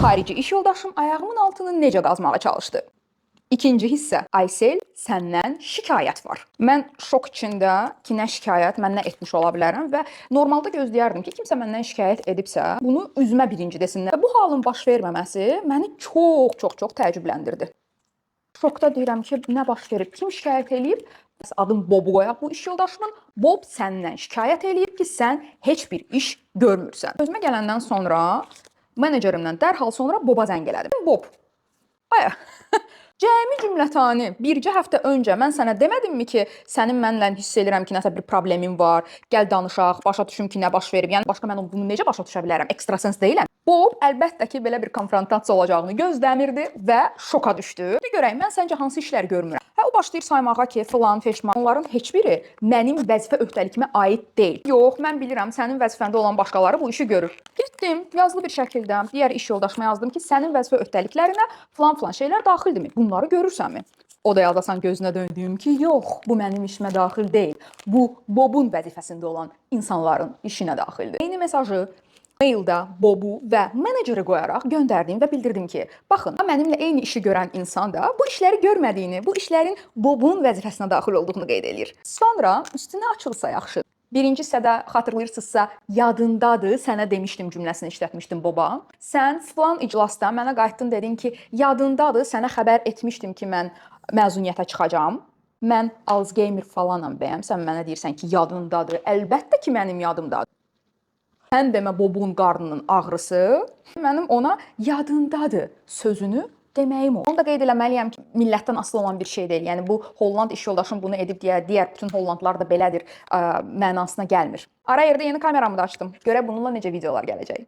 Xarici iş yoldaşım ayağımın altını necə qazmağa çalışdı? İkinci hissə. Aysel, səndən şikayət var. Mən şok içində ki, nə şikayət, mən nə etmiş ola bilərəm və normalda gözləyərdim ki, kimsə məndən şikayət edibsə, bunu üzümə birinci desinlər. Və bu halın baş verməməsi məni çox təəccübləndirdi. Şokda deyirəm ki, nə baş verib, kim şikayət eləyib? Adım Bobu qoyaq bu iş yoldaşımın. Bob səndən şikayət eləyib ki, sən heç bir iş görmürsən. Özümə gələndən sonra menecerimdən dərhal sonra Boba zəng elədim. Bob, aya, cəmi cümlətani bircə həftə öncə mən sənə demədimmi ki, sənin mənlə hiss edirəm ki, nəsə bir problemin var, gəl danışaq, başa düşüm ki, nə baş verib. Yəni başqa mən bunu necə başa düşə bilərəm? Ekstrasens deyiləm. Bob əlbəttə ki, belə bir konfrontasiya olacağını gözləmirdi və şoka düşdü. Bir görək, mən səncə hansı işləri görmürəm? O başlayır saymağa ki, filan, feşman, onların heç biri mənim vəzifə öhdəliyimə aid deyil. Yox, mən bilirəm, sənin vəzifəndə olan başqaları bu işi görür. Getdim, yazılı bir şəkildə digər iş yoldaşıma yazdım ki, sənin vəzifə öhdəliklərinə filan şeylər daxildirmi? Bunları görürsənmi? O da yazasan gözünə döndüyüm ki, yox, bu mənim işimə daxil deyil. Bu Bobun vəzifəsində olan insanların işinə daxildir. Eyni mesajı maildə Bobu və meneceri qoyaraq göndərdim və bildirdim ki, baxın, mənimlə eyni işi görən insan da bu işləri görmədiyini, bu işlərin Bobun vəzifəsinə daxil olduğunu qeyd edir. Sonra üstünə açılsa yaxşı. Birinci hissədə xatırlayırsınızsa, yadındadır, sənə demişdim cümləsini işlətmişdim Boba. Sən filan iclasda mənə qayıtdın dedin ki, yadındadır, sənə xəbər etmişdim ki, mən məzuniyyətə çıxacağam. Mən Alzheimer falanam bəyəm, sən mənə deyirsən ki, yadındadır. Əlbəttə ki, mənim yadımdadır. Sən demə Bobun qarnının ağrısı, mənim ona yadındadır sözünü deməyim o. Onu da qeyd eləməliyəm ki, millətdən asılı olan bir şey deyil. Yəni bu Holland iş yoldaşım bunu edib deyə digər bütün Hollandlar da belədir mənasına gəlmir. Ara yerdə yeni kameramı da açdım. Görək bununla necə videolar gələcək.